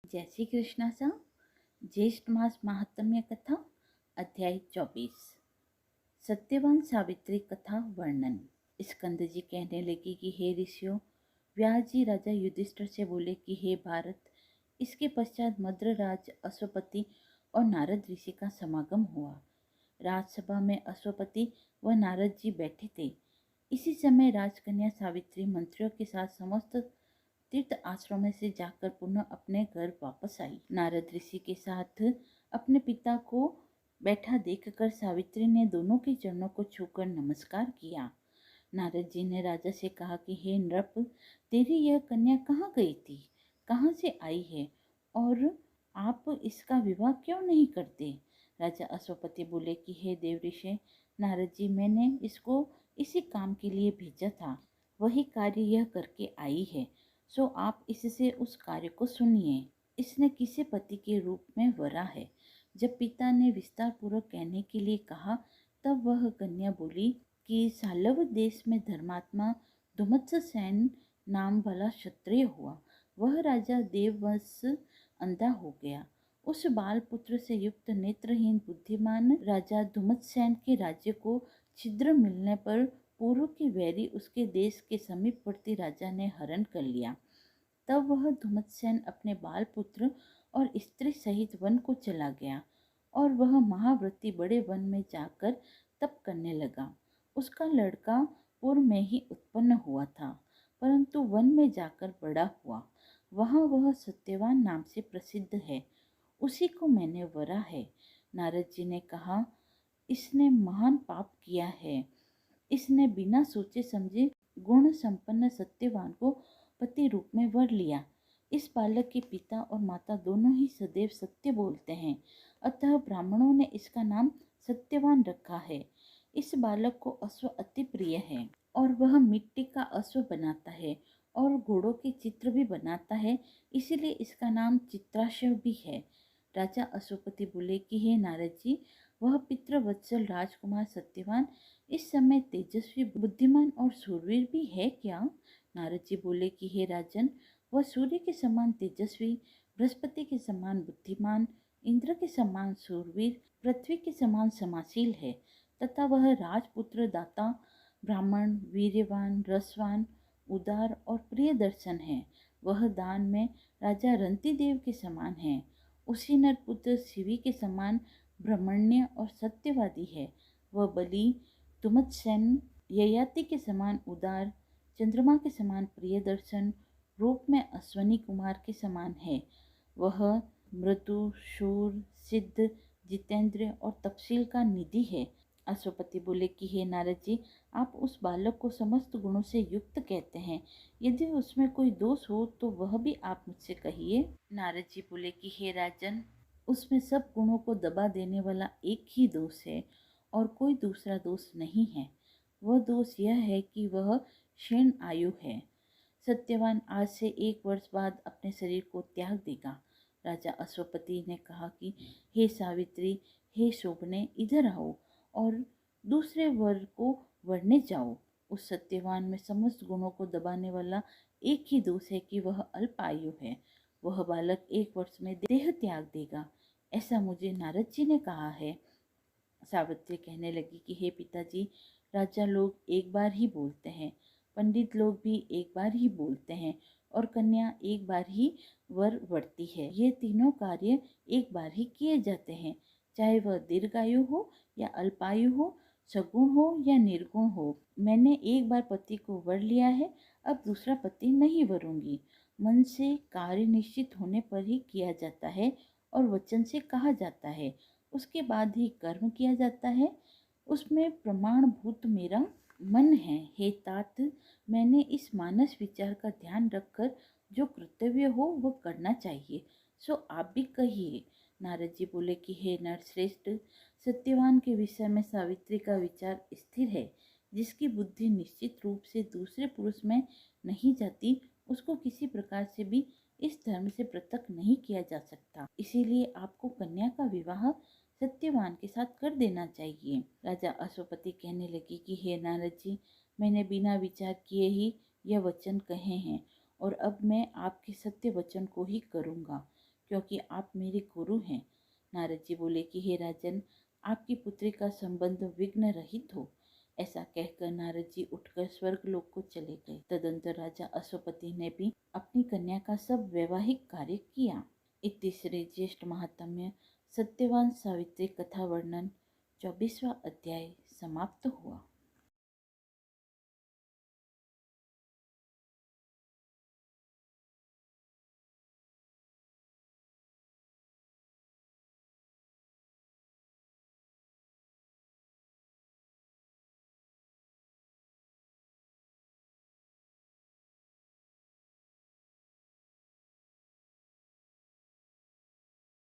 जय श्री कृष्णा सा। ज्येष्ठ मास महात्म्य कथा अध्याय 24। सत्यवान सावित्री कथा वर्णन। स्कंद जी कहने लगे कि हे ऋषियों, व्यास जी राजा युधिष्ठिर से बोले कि हे भारत, इसके पश्चात मद्रराज अश्वपति और नारद ऋषि का समागम हुआ। राजसभा में अश्वपति व नारद जी बैठे थे। इसी समय राजकन्या सावित्री मंत्रियों के साथ समस्त तीर्थ आश्रम से जाकर पुनः अपने घर वापस आई। नारद ऋषि के साथ अपने पिता को बैठा देखकर सावित्री ने दोनों के चरणों को छूकर नमस्कार किया। नारद जी ने राजा से कहा कि हे नृप, तेरी यह कन्या कहाँ गई थी, कहाँ से आई है, और आप इसका विवाह क्यों नहीं करते? राजा अश्वपति बोले कि हे देव ऋषि नारद जी, मैंने इसको इसी काम के लिए भेजा था, वही कार्य यह करके आई है, सो आप इससे उस कार्य को सुनिए। इसने किसी पति के रूप में वरा है। जब पिता ने विस्तार पूर्वक कहने के लिए कहा, तब वह कन्या बोली कि सालव देश में धर्मात्मा धुमत्ससेन नाम वाला क्षत्रिय हुआ। वह राजा देववंश अंधा हो गया। उस बाल पुत्र से युक्त नेत्रहीन बुद्धिमान राजा धुमत्सेन के राज्य को छिद्र मिलने पर पूर्व के वैरी उसके देश के समीपवर्ती राजा ने हरण कर लिया। तब वह धुमत्सेन अपने बाल पुत्र और स्त्री सहित वन को चला गया और वह महाव्रती बड़े वन में जाकर तप करने लगा। उसका लड़का पूर्व में ही उत्पन्न हुआ था, परंतु वन में जाकर बड़ा हुआ। वहाँ वह सत्यवान नाम से प्रसिद्ध है। उसी को मैंने वरा है। नारद जी ने कहा, इसने महान पाप किया है। इसने बिना सोचे समझे गुण संपन्न सत्यवान को पति रूप में वर लिया। इस बालक के पिता और माता दोनों ही सदैव सत्य बोलते हैं, अतः ब्राह्मणों ने इसका नाम सत्यवान रखा है। इस बालक को अश्व अति प्रिय है और वह मिट्टी का अश्व बनाता है और घोड़ों के चित्र भी बनाता है, इसीलिए इसका नाम चित्राश्व भी है। राजा अश्वपति बोले कि हे नारद जी, वह पितृवत्सल राजकुमार सत्यवान इस समय तेजस्वी, बुद्धिमान और शूरवीर भी है क्या? नारद जी बोले कि हे राजन, वह सूर्य के समान तेजस्वी, बृहस्पति के समान बुद्धिमान, इंद्र के समान शूरवीर, पृथ्वी के समान समाशील है, तथा वह राजपुत्र, दाता, ब्राह्मण, वीर्यवान, रसवान, उदार और प्रिय दर्शन है। वह दान में राजा रंतिदेव के समान है। उसी नरपुत्र शिवी के समान ब्रह्मण्य और सत्यवादी है। वह बलि, तुमत्सेन, ययाति के समान उदार, चंद्रमा के समान प्रिय दर्शन, रूप में अश्वनी कुमार के समान है। वह मृदु, शूर, सिद्ध, जितेंद्र और तपशील का निधि है। अश्वपति बोले कि हे नारद जी, आप उस बालक को समस्त गुणों से युक्त कहते हैं। यदि उसमें कोई दोष हो तो वह भी आप मुझसे कहिए। नारद जी बोले कि हे राजन, उसमें सब गुणों को दबा देने वाला एक ही दोष है और कोई दूसरा दोष नहीं है। वह दोष यह है कि वह क्षीण आयु है। सत्यवान आज से 1 वर्ष बाद अपने शरीर को त्याग देगा। राजा अश्वपति ने कहा कि हे सावित्री, हे शोभने, इधर आओ और दूसरे वर को वरने जाओ। उस सत्यवान में समस्त गुणों को दबाने वाला एक ही दोष है कि वह अल्प आयु है। वह बालक 1 वर्ष में देह त्याग देगा, ऐसा मुझे नारद जी ने कहा है। सावित्री कहने लगी कि हे पिताजी, राजा लोग एक बार ही बोलते हैं, पंडित लोग भी एक बार ही बोलते हैं और कन्या एक बार ही वर वरती है। ये तीनों कार्य एक बार ही किए जाते हैं, चाहे वह दीर्घायु हो या अल्पायु हो, सगुण हो या निर्गुण हो। मैंने एक बार पति को वर लिया है, अब दूसरा पति नहीं वरूंगी। मन से कार्य निश्चित होने पर ही किया जाता है और वचन से कहा जाता है, उसके बाद ही कर्म किया जाता है। उसमें प्रमाणभूत मेरा मन है। हे तात, मैंने इस मानस विचार का ध्यान रखकर जो कर्तव्य हो वह करना चाहिए, सो आप भी कहिए। नारद जी बोले कि हे नरश्रेष्ठ, सत्यवान के विषय में सावित्री का विचार स्थिर है। जिसकी बुद्धि निश्चित रूप से दूसरे पुरुष में नहीं जाती, उसको किसी प्रकार से भी इस धर्म से पृथक नहीं किया जा सकता। इसीलिए आपको कन्या का विवाह सत्यवान के साथ कर देना चाहिए। राजा अश्वपति कहने लगे कि हे नारद जी, मैंने बिना विचार किए ही यह वचन कहे हैं और अब मैं आपके सत्य वचन को ही करूँगा। क्योंकि आप मेरे गुरु हैं। नारद जी बोले कि हे राजन, आपकी पुत्री का संबंध विघ्न रहित हो। ऐसा कहकर नारद जी उठकर स्वर्गलोक को चले गए। तदंतर राजा अश्वपति ने भी अपनी कन्या का सब वैवाहिक कार्य किया। इति श्री ज्येष्ठ महात्म्य सत्यवान सावित्री कथा वर्णन 24वां अध्याय समाप्त हुआ।